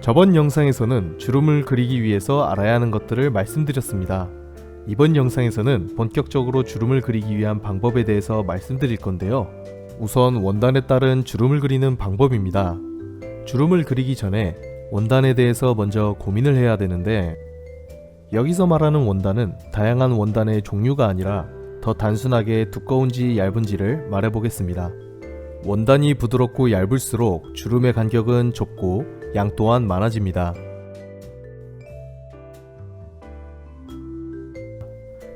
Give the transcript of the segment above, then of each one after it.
저번 영상에서는 주름을 그리기 위해서 알아야 하는 것들을 말씀드렸습니다. 이번 영상에서는 본격적으로 주름을 그리기 위한 방법에 대해서 말씀드릴 건데요. 우선 원단에 따른 주름을 그리는 방법입니다. 주름을 그리기 전에 원단에 대해서 먼저 고민을 해야 되는데, 여기서 말하는 원단은 다양한 원단의 종류가 아니라 더 단순하게 두꺼운지 얇은지를 말해보겠습니다. 원단이 부드럽고 얇을수록 주름의 간격은 좁고 양 또한 많아집니다.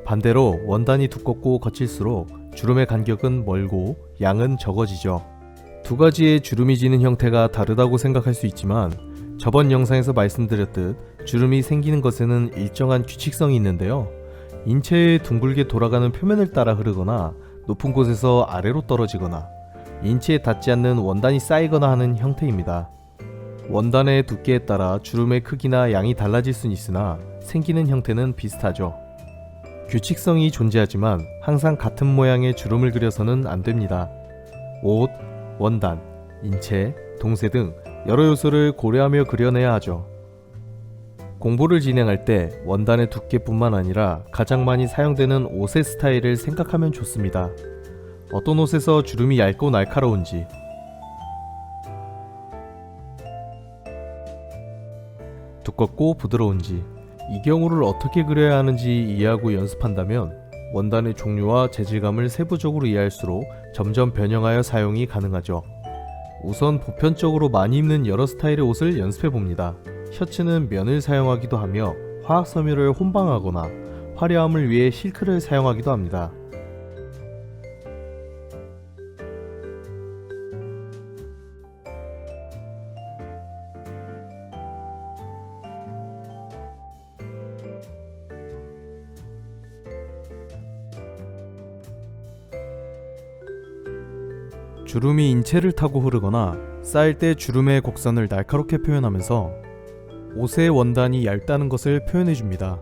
반대로 원단이 두껍고 거칠수록 주름의 간격은 멀고 양은 적어지죠. 두 가지의 주름이 지는 형태가 다르다고 생각할 수 있지만, 저번 영상에서 말씀드렸듯 주름이 생기는 것에는 일정한 규칙성이 있는데요. 인체의 둥글게 돌아가는 표면을 따라 흐르거나 높은 곳에서 아래로 떨어지거나 인체에 닿지 않는 원단이 쌓이거나 하는 형태입니다. 원단의 두께에 따라 주름의 크기나 양이 달라질 수는 있으나 생기는 형태는 비슷하죠. 규칙성이 존재하지만 항상 같은 모양의 주름을 그려서는 안 됩니다. 옷, 원단, 인체, 동세 등 여러 요소를 고려하며 그려내야 하죠. 공부를 진행할 때 원단의 두께뿐만 아니라 가장 많이 사용되는 옷의 스타일을 생각하면 좋습니다. 어떤 옷에서 주름이 얇고 날카로운지, 두껍고 부드러운지, 이 경우를 어떻게 그려야 하는지 이해하고 연습한다면 원단의 종류와 재질감을 세부적으로 이해할수록 점점 변형하여 사용이 가능하죠. 우선 보편적으로 많이 입는 여러 스타일의 옷을 연습해봅니다. 셔츠는 면을 사용하기도 하며 화학 섬유를 혼방하거나 화려함을 위해 실크를 사용하기도 합니다. 주름이 인체를 타고 흐르거나 쌓일 때 주름의 곡선을 날카롭게 표현하면서 옷의 원단이 얇다는 것을 표현해줍니다.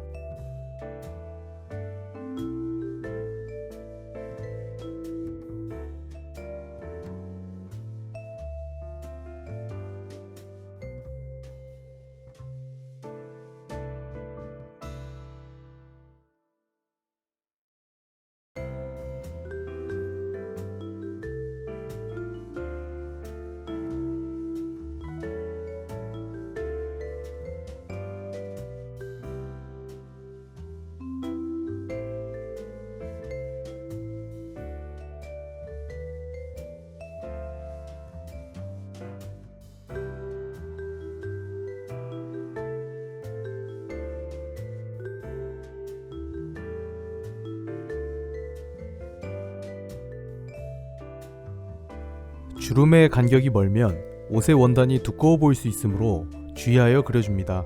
주름의 간격이 멀면 옷의 원단이 두꺼워 보일 수 있으므로 주의하여 그려줍니다.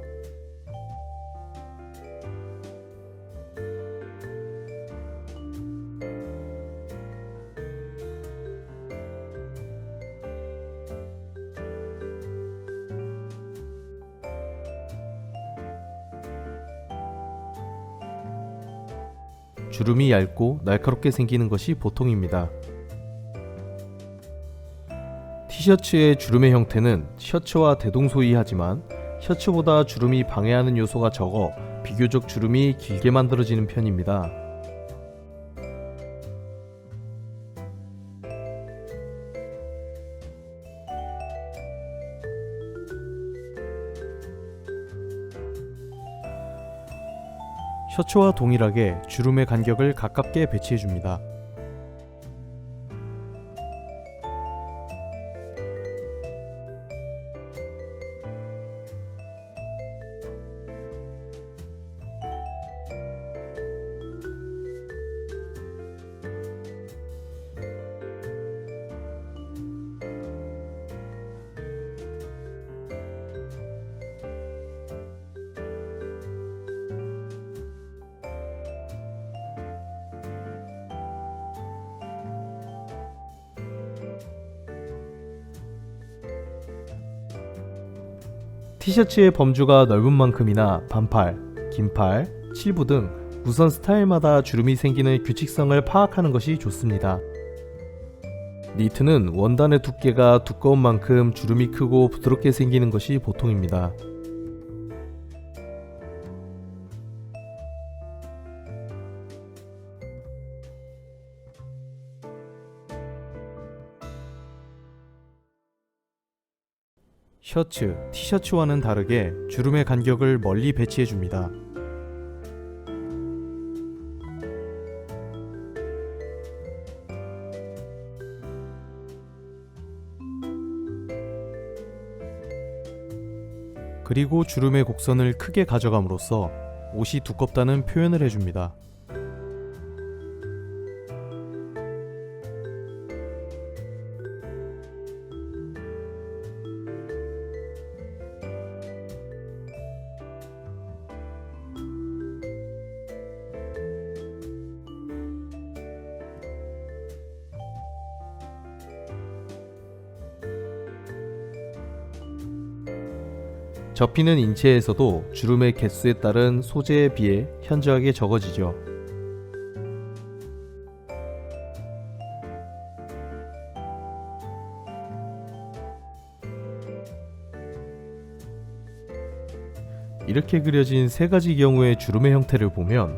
주름이 얇고 날카롭게 생기는 것이 보통입니다. 티셔츠의 주름의 형태는 셔츠와 대동소이하지만 셔츠보다 주름이 방해하는 요소가 적어 비교적 주름이 길게 만들어지는 편입니다. 셔츠와 동일하게 주름의 간격을 가깝게 배치해줍니다. 티셔츠의 범주가 넓은 만큼이나 반팔, 긴팔, 칠부 등 우선 스타일마다 주름이 생기는 규칙성을 파악하는 것이 좋습니다. 니트는 원단의 두께가 두꺼운 만큼 주름이 크고 부드럽게 생기는 것이 보통입니다. 셔츠, 티셔츠와는 다르게 주름의 간격을 멀리 배치해 줍니다. 그리고 주름의 곡선을 크게 가져감으로써 옷이 두껍다는 표현을 해줍니다. 접히는 인체에서도 주름의 개수에 따른 소재에 비해 현저하게 적어지죠. 이렇게 그려진 세 가지 경우의 주름의 형태를 보면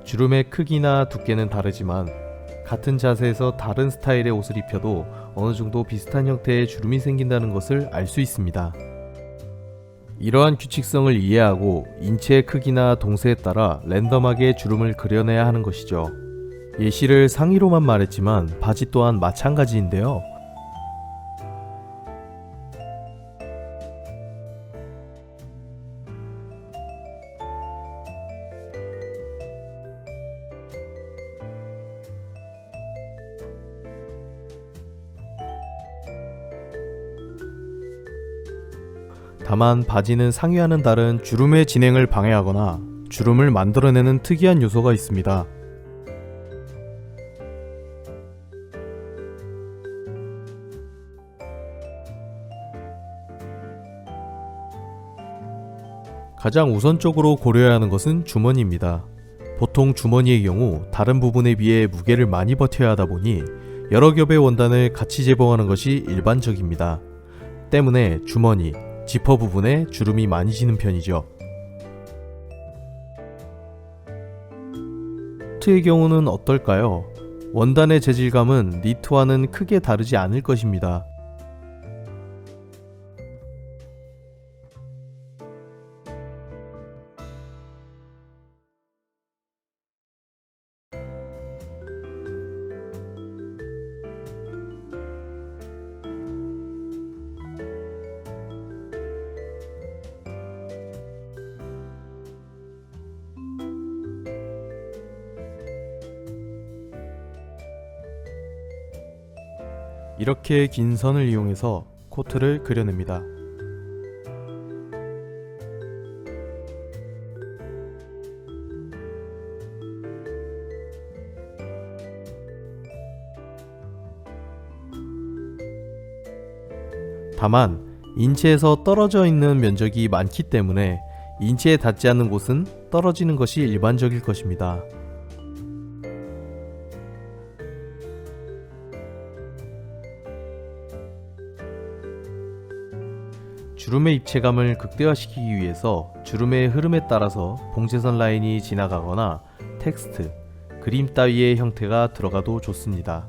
주름의 크기나 두께는 다르지만 같은 자세에서 다른 스타일의 옷을 입혀도 어느 정도 비슷한 형태의 주름이 생긴다는 것을 알 수 있습니다. 이러한 규칙성을 이해하고 인체의 크기나 동세에 따라 랜덤하게 주름을 그려내야 하는 것이죠. 예시를 상의로만 말했지만 바지 또한 마찬가지인데요. 다만 바지는 상의와는 다른 주름의 진행을 방해하거나 주름을 만들어내는 특이한 요소가 있습니다. 가장 우선적으로 고려해야 하는 것은 주머니입니다. 보통 주머니의 경우 다른 부분에 비해 무게를 많이 버텨야 하다 보니 여러 겹의 원단을 같이 재봉하는 것이 일반적입니다. 때문에 주머니, 지퍼 부분에 주름이 많이 지는 편이죠. 니트의 경우는 어떨까요? 원단의 재질감은 니트와는 크게 다르지 않을 것입니다. 이렇게 긴 선을 이용해서 코트를 그려냅니다. 다만 인체에서 떨어져 있는 면적이 많기 때문에 인체에 닿지 않는 곳은 떨어지는 것이 일반적일 것입니다. 주름의 입체감을 극대화시키기 위해서 주름의 흐름에 따라서 봉제선 라인이 지나가거나 텍스트, 그림 따위의 형태가 들어가도 좋습니다.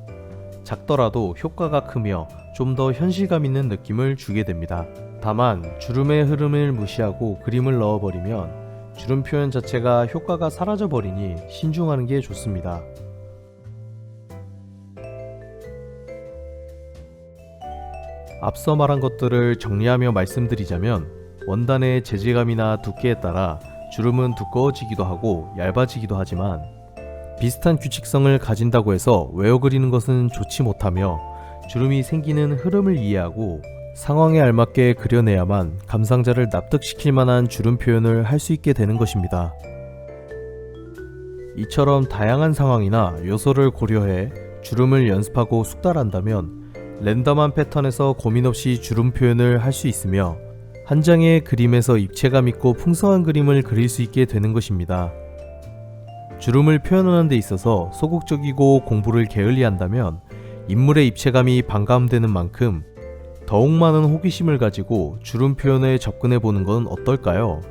작더라도 효과가 크며 좀 더 현실감 있는 느낌을 주게 됩니다. 다만 주름의 흐름을 무시하고 그림을 넣어버리면 주름 표현 자체가 효과가 사라져버리니 신중하는 게 좋습니다. 앞서 말한 것들을 정리하며 말씀드리자면 원단의 재질감이나 두께에 따라 주름은 두꺼워지기도 하고 얇아지기도 하지만 비슷한 규칙성을 가진다고 해서 외워 그리는 것은 좋지 못하며 주름이 생기는 흐름을 이해하고 상황에 알맞게 그려내야만 감상자를 납득시킬 만한 주름 표현을 할 수 있게 되는 것입니다. 이처럼 다양한 상황이나 요소를 고려해 주름을 연습하고 숙달한다면 랜덤한 패턴에서 고민 없이 주름 표현을 할 수 있으며 한 장의 그림에서 입체감 있고 풍성한 그림을 그릴 수 있게 되는 것입니다. 주름을 표현하는 데 있어서 소극적이고 공부를 게을리한다면 인물의 입체감이 반감되는 만큼 더욱 많은 호기심을 가지고 주름 표현에 접근해 보는 건 어떨까요?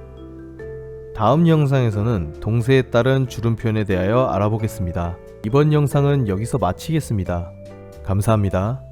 다음 영상에서는 동세에 따른 주름 표현에 대하여 알아보겠습니다. 이번 영상은 여기서 마치겠습니다. 감사합니다.